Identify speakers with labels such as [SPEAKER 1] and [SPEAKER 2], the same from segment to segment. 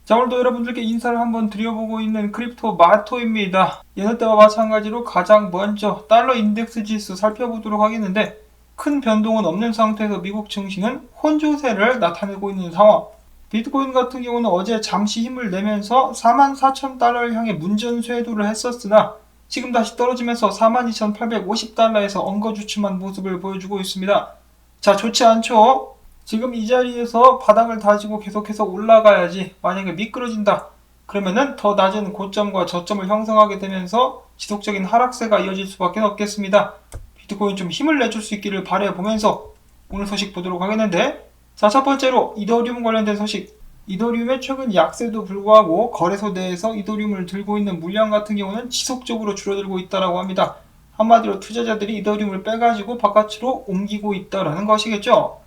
[SPEAKER 1] 자, 오늘도 여러분들께 인사를 한번 드려보고 있는 크립토 마토입니다. 여느 때와 마찬가지로 가장 먼저 달러 인덱스 지수 살펴보도록 하겠는데, 큰 변동은 없는 상태에서 미국 증시는 혼조세를 나타내고 있는 상황. 비트코인 같은 경우는 어제 잠시 힘을 내면서 44,000달러를 향해 문전쇄도를 했었으나 지금 다시 떨어지면서 42,850달러에서 엉거주춤한 모습을 보여주고 있습니다. 자, 좋지 않죠? 지금 이 자리에서 바닥을 다지고 계속해서 올라가야지. 만약에 미끄러진다 그러면은 더 낮은 고점과 저점을 형성하게 되면서 지속적인 하락세가 이어질 수밖에 없겠습니다. 비트코인 좀 힘을 내줄 수 있기를 바라보면서 오늘 소식 보도록 하겠는데, 자, 첫 번째로 이더리움 관련된 소식. 이더리움의 최근 약세도 불구하고 거래소 내에서 이더리움을 들고 있는 물량 같은 경우는 지속적으로 줄어들고 있다고 합니다. 한마디로 투자자들이 이더리움을 빼가지고 바깥으로 옮기고 있다는 것이겠죠.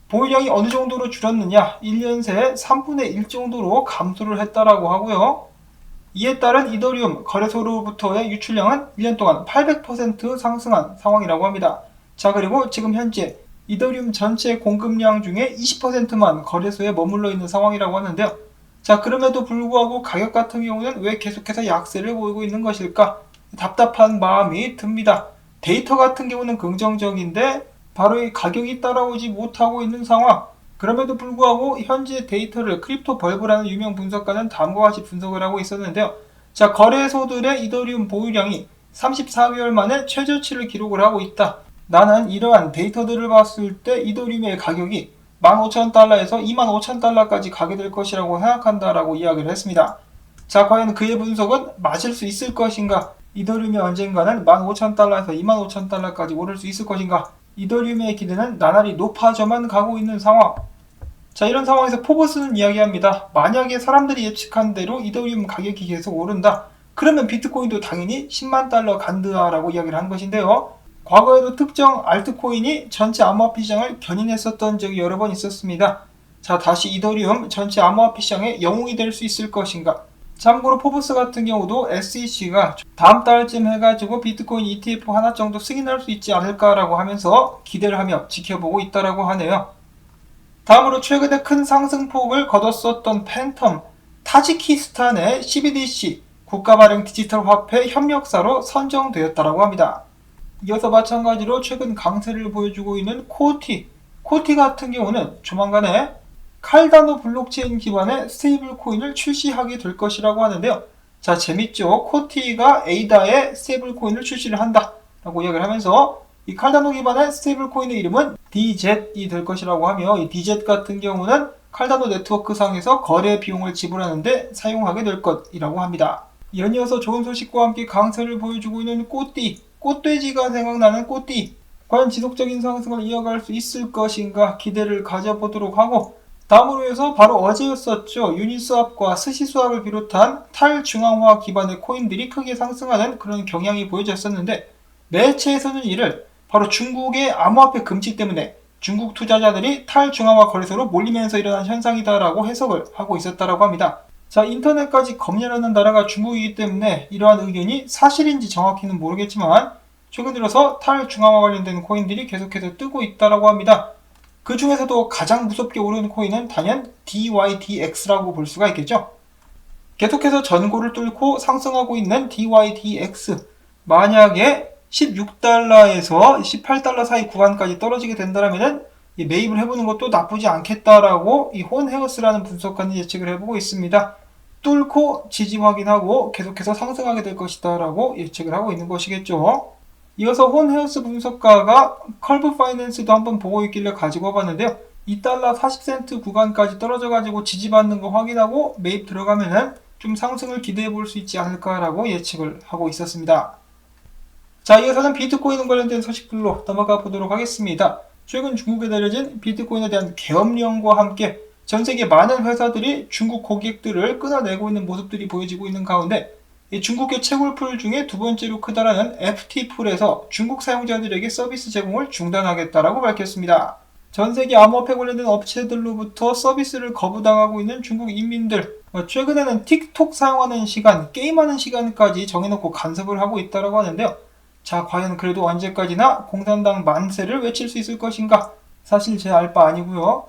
[SPEAKER 1] 보유량이 어느 정도로 줄었느냐? 1년 새에 3분의 1 정도로 감소를 했다라고 하고요. 이에 따른 이더리움 거래소로부터의 유출량은 1년 동안 800% 상승한 상황이라고 합니다. 자, 그리고 지금 현재 이더리움 전체 공급량 중에 20%만 거래소에 머물러 있는 상황이라고 하는데요. 자, 그럼에도 불구하고 가격 같은 경우는 왜 계속해서 약세를 보이고 있는 것일까? 답답한 마음이 듭니다. 데이터 같은 경우는 긍정적인데 바로 이 가격이 따라오지 못하고 있는 상황. 그럼에도 불구하고 현재 데이터를 크립토 벌브라는 유명 분석가는 다음과 같이 분석을 하고 있었는데요. 자, 거래소들의 이더리움 보유량이 34개월 만에 최저치를 기록을 하고 있다. 나는 이러한 데이터들을 봤을 때 이더리움의 가격이 15,000달러에서 25,000달러까지 가게 될 것이라고 생각한다라고 이야기를 했습니다. 자, 과연 그의 분석은 맞을 수 있을 것인가? 이더리움이 언젠가는 15,000달러에서 25,000달러까지 오를 수 있을 것인가? 이더리움의 기대는 나날이 높아져만 가고 있는 상황. 자, 이런 상황에서 포브스는 이야기합니다. 만약에 사람들이 예측한 대로 이더리움 가격이 계속 오른다, 그러면 비트코인도 당연히 10만 달러 간드아라고 이야기를 한 것인데요. 과거에도 특정 알트코인이 전체 암호화폐 시장을 견인했었던 적이 여러 번 있었습니다. 자, 다시 이더리움 전체 암호화폐 시장의 영웅이 될 수 있을 것인가? 참고로 포브스 같은 경우도 SEC가 다음 달쯤 해가지고 비트코인 ETF 하나 정도 승인할 수 있지 않을까라고 하면서 기대를 하며 지켜보고 있다라고 하네요. 다음으로 최근에 큰 상승폭을 거뒀었던 팬텀, 타지키스탄의 CBDC 국가발행 디지털 화폐 협력사로 선정되었다라고 합니다. 이어서 마찬가지로 최근 강세를 보여주고 있는 코티 같은 경우는 조만간에 칼다노 블록체인 기반의 스테이블 코인을 출시하게 될 것이라고 하는데요. 자, 재밌죠? 코티가 에이다의 스테이블 코인을 출시를 한다 라고 이야기를 하면서 이 칼다노 기반의 스테이블 코인의 이름은 DZ이 될 것이라고 하며, 이 DZ 같은 경우는 칼다노 네트워크 상에서 거래 비용을 지불하는데 사용하게 될 것이라고 합니다. 연이어서 좋은 소식과 함께 강세를 보여주고 있는 꽃돼지가 생각나는 꽃띠. 과연 지속적인 상승을 이어갈 수 있을 것인가 기대를 가져보도록 하고, 다음으로 해서 바로 어제였었죠. 유니스왑과 스시스왑을 비롯한 탈중앙화 기반의 코인들이 크게 상승하는 그런 경향이 보여졌었는데, 매체에서는 이를 바로 중국의 암호화폐 금지 때문에 중국 투자자들이 탈중앙화 거래소로 몰리면서 일어난 현상이다라고 해석을 하고 있었다라고 합니다. 자, 인터넷까지 검열하는 나라가 중국이기 때문에 이러한 의견이 사실인지 정확히는 모르겠지만 최근 들어서 탈중앙화 관련된 코인들이 계속해서 뜨고 있다라고 합니다. 그 중에서도 가장 무섭게 오르는 코인은 단연 DYDX라고 볼 수가 있겠죠. 계속해서 전고를 뚫고 상승하고 있는 DYDX, 만약에 16달러에서 18달러 사이 구간까지 떨어지게 된다면 매입을 해보는 것도 나쁘지 않겠다라고 이 혼헤어스라는 분석가는 예측을 해보고 있습니다. 뚫고 지지 확인하고 계속해서 상승하게 될 것이다 라고 예측을 하고 있는 것이겠죠. 이어서 혼헤어스 분석가가 컬브 파이낸스도 한번 보고 있길래 가지고 와봤는데요. 2달러 40센트 구간까지 떨어져가지고 지지받는 거 확인하고 매입 들어가면은 좀 상승을 기대해 볼 수 있지 않을까라고 예측을 하고 있었습니다. 자, 이어서는 비트코인 관련된 소식들로 넘어가 보도록 하겠습니다. 최근 중국에 내려진 비트코인에 대한 계엄령과 함께 전 세계 많은 회사들이 중국 고객들을 끊어내고 있는 모습들이 보여지고 있는 가운데, 중국계 채굴풀 중에 두 번째로 크다라는 FT풀에서 중국 사용자들에게 서비스 제공을 중단하겠다라고 밝혔습니다. 전 세계 암호화폐 관련된 업체들로부터 서비스를 거부당하고 있는 중국 인민들, 최근에는 틱톡 사용하는 시간, 게임하는 시간까지 정해놓고 간섭을 하고 있다고 하는데요. 자, 과연 그래도 언제까지나 공산당 만세를 외칠 수 있을 것인가? 사실 제 알 바 아니고요.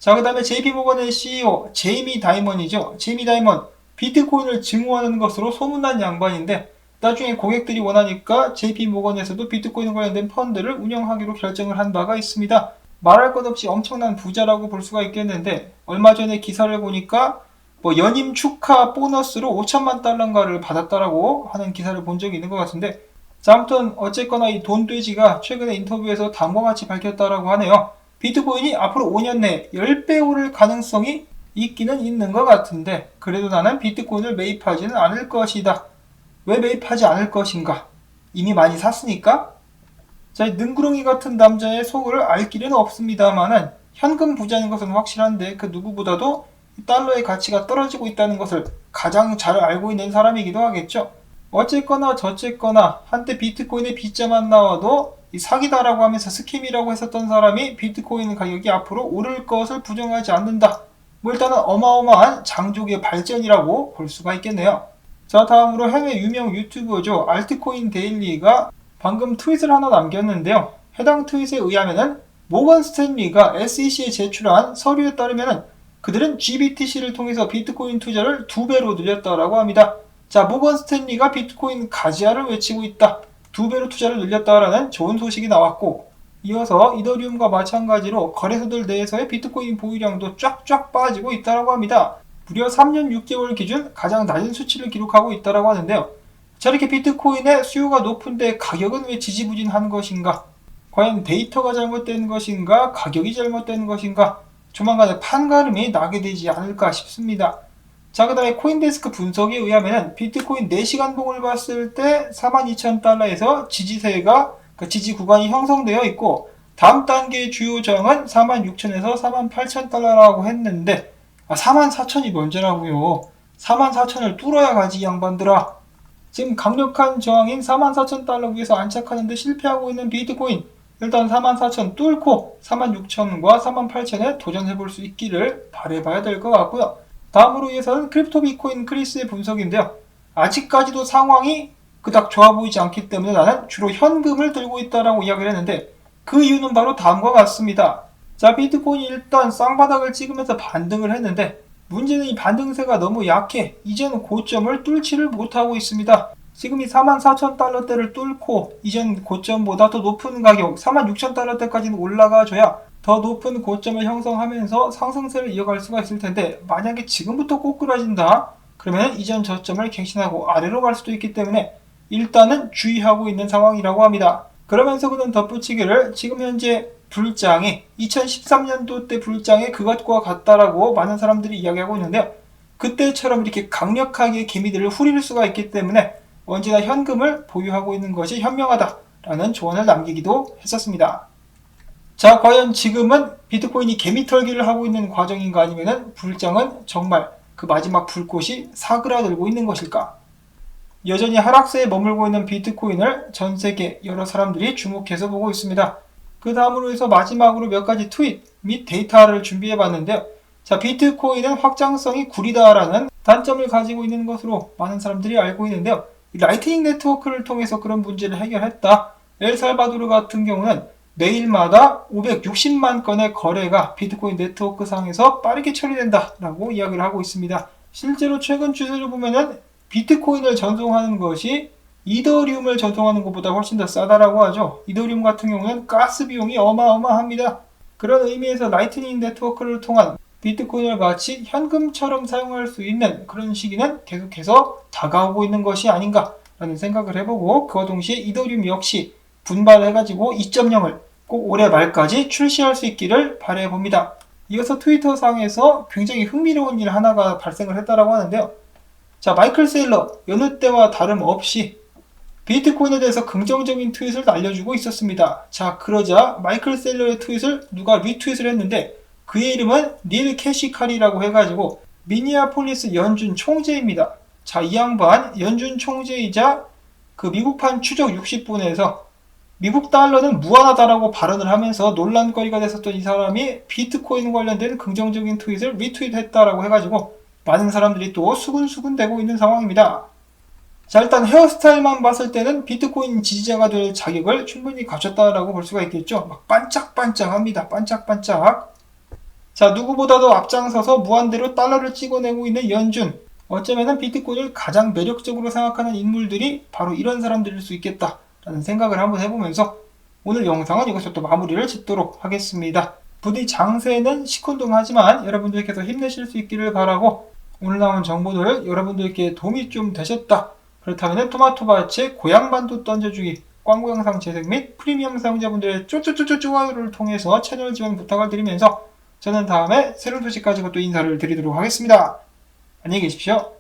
[SPEAKER 1] 자, 그 다음에 JP모건의 CEO 제이미 다이먼이죠. 제이미 다이먼, 비트코인을 증오하는 것으로 소문난 양반인데 나중에 고객들이 원하니까 JP모건에서도 비트코인 관련된 펀드를 운영하기로 결정을 한 바가 있습니다. 말할 것 없이 엄청난 부자라고 볼 수가 있겠는데 얼마 전에 기사를 보니까 연임 축하 보너스로 5천만 달러인가를 받았다라고 하는 기사를 본 적이 있는 것 같은데, 자, 아무튼 어쨌거나 이 돈돼지가 최근에 인터뷰에서 다음과 같이 밝혔다라고 하네요. 비트코인이 앞으로 5년 내에 10배 오를 가능성이 있기는 있는 것 같은데 그래도 나는 비트코인을 매입하지는 않을 것이다. 왜 매입하지 않을 것인가? 이미 많이 샀으니까? 자, 능구렁이 같은 남자의 속을 알 길은 없습니다만은 현금 부자인 것은 확실한데 그 누구보다도 달러의 가치가 떨어지고 있다는 것을 가장 잘 알고 있는 사람이기도 하겠죠. 어쨌거나 저쨌거나 한때 비트코인의 빗자만 나와도 사기다라고 하면서 스캠이라고 했었던 사람이 비트코인 가격이 앞으로 오를 것을 부정하지 않는다. 일단은 어마어마한 장족의 발전이라고 볼 수가 있겠네요. 자, 다음으로 해외 유명 유튜버죠. 알트코인 데일리가 방금 트윗을 하나 남겼는데요. 해당 트윗에 의하면은 모건 스탠리가 SEC에 제출한 서류에 따르면은 그들은 GBTC를 통해서 비트코인 투자를 2배로 늘렸다라고 합니다. 자, 모건 스탠리가 비트코인 가지아를 외치고 있다. 2배로 투자를 늘렸다라는 좋은 소식이 나왔고, 이어서 이더리움과 마찬가지로 거래소들 내에서의 비트코인 보유량도 쫙쫙 빠지고 있다라고 합니다. 무려 3년 6개월 기준 가장 낮은 수치를 기록하고 있다라고 하는데요. 자, 이렇게 비트코인의 수요가 높은데 가격은 왜 지지부진한 것인가? 과연 데이터가 잘못된 것인가? 가격이 잘못된 것인가? 조만간에 판가름이 나게 되지 않을까 싶습니다. 자, 그 다음에 코인데스크 분석에 의하면 비트코인 4시간 봉을 봤을 때 42,000달러에서 지지세가 지지 구간이 형성되어 있고 다음 단계의 주요 저항은 46,000에서 48,000달러라고 했는데 44,000이 먼저라고요. 44,000을 뚫어야 가지 이 양반들아. 지금 강력한 저항인 44,000달러 위에서 안착하는데 실패하고 있는 비트코인, 일단 44,000 뚫고 46,000과 48,000에 도전해볼 수 있기를 바라봐야 될 것 같고요. 다음으로 이어서는 크립토 비트코인 크리스의 분석인데요. 아직까지도 상황이 그닥 좋아 보이지 않기 때문에 나는 주로 현금을 들고 있다라고 이야기를 했는데 그 이유는 바로 다음과 같습니다. 자, 비트코인이 일단 쌍바닥을 찍으면서 반등을 했는데 문제는 이 반등세가 너무 약해 이전 고점을 뚫지를 못하고 있습니다. 지금 이 44,000달러대를 뚫고 이전 고점보다 더 높은 가격 46,000달러대까지는 올라가줘야 더 높은 고점을 형성하면서 상승세를 이어갈 수가 있을 텐데 만약에 지금부터 꼬꾸라진다 그러면 이전 저점을 갱신하고 아래로 갈 수도 있기 때문에 일단은 주의하고 있는 상황이라고 합니다. 그러면서 그는 덧붙이기를 지금 현재 불장이 2013년도 때 불장이 그것과 같다라고 많은 사람들이 이야기하고 있는데요. 그때처럼 이렇게 강력하게 개미들을 후릴 수가 있기 때문에 언제나 현금을 보유하고 있는 것이 현명하다라는 조언을 남기기도 했었습니다. 자, 과연 지금은 비트코인이 개미 털기를 하고 있는 과정인가 아니면 불장은 정말 그 마지막 불꽃이 사그라들고 있는 것일까? 여전히 하락세에 머물고 있는 비트코인을 전 세계 여러 사람들이 주목해서 보고 있습니다. 그 다음으로 해서 마지막으로 몇 가지 트윗 및 데이터를 준비해 봤는데요. 자, 비트코인은 확장성이 구리다라는 단점을 가지고 있는 것으로 많은 사람들이 알고 있는데요. 라이트닝 네트워크를 통해서 그런 문제를 해결했다. 엘살바도르 같은 경우는 매일마다 560만 건의 거래가 비트코인 네트워크 상에서 빠르게 처리된다라고 이야기를 하고 있습니다. 실제로 최근 추세를 보면은 비트코인을 전송하는 것이 이더리움을 전송하는 것보다 훨씬 더 싸다라고 하죠. 이더리움 같은 경우는 가스 비용이 어마어마합니다. 그런 의미에서 라이트닝 네트워크를 통한 비트코인을 마치 현금처럼 사용할 수 있는 그런 시기는 계속해서 다가오고 있는 것이 아닌가라는 생각을 해보고 그와 동시에 이더리움 역시 분발해가지고 2.0을 꼭 올해 말까지 출시할 수 있기를 바라봅니다. 이어서 트위터 상에서 굉장히 흥미로운 일 하나가 발생을 했다라고 하는데요. 자, 마이클 세일러 여느 때와 다름없이 비트코인에 대해서 긍정적인 트윗을 날려주고 있었습니다. 자, 그러자 마이클 세일러의 트윗을 누가 리트윗을 했는데 그의 이름은 닐 캐시칼이라고 해가지고 미니아폴리스 연준 총재입니다. 자, 이 양반 연준 총재이자 그 미국판 추적 60분에서 미국 달러는 무한하다라고 발언을 하면서 논란거리가 됐었던 이 사람이 비트코인 관련된 긍정적인 트윗을 리트윗했다라고 해가지고 많은 사람들이 또 수군수군 대고 있는 상황입니다. 자, 일단 헤어스타일만 봤을 때는 비트코인 지지자가 될 자격을 충분히 갖췄다라고 볼 수가 있겠죠. 막 반짝반짝합니다. 반짝반짝. 자, 누구보다도 앞장서서 무한대로 달러를 찍어내고 있는 연준. 어쩌면은 비트코인을 가장 매력적으로 생각하는 인물들이 바로 이런 사람들일 수 있겠다라는 생각을 한번 해보면서 오늘 영상은 이것으로 또 마무리를 짓도록 하겠습니다. 부디 장세는 시큰둥하지만 여러분들께서 힘내실 수 있기를 바라고, 오늘 나온 정보들 여러분들께 도움이 좀 되셨다, 그렇다면 토마토밭의 고향반도 던져주기 광고 영상 제작 및 프리미엄 사용자분들의 쪼쪼쪼쪼 좋아요를 통해서 채널 지원 부탁을 드리면서 저는 다음에 새로운 소식 가지고 또 인사를 드리도록 하겠습니다. 안녕히 계십시오.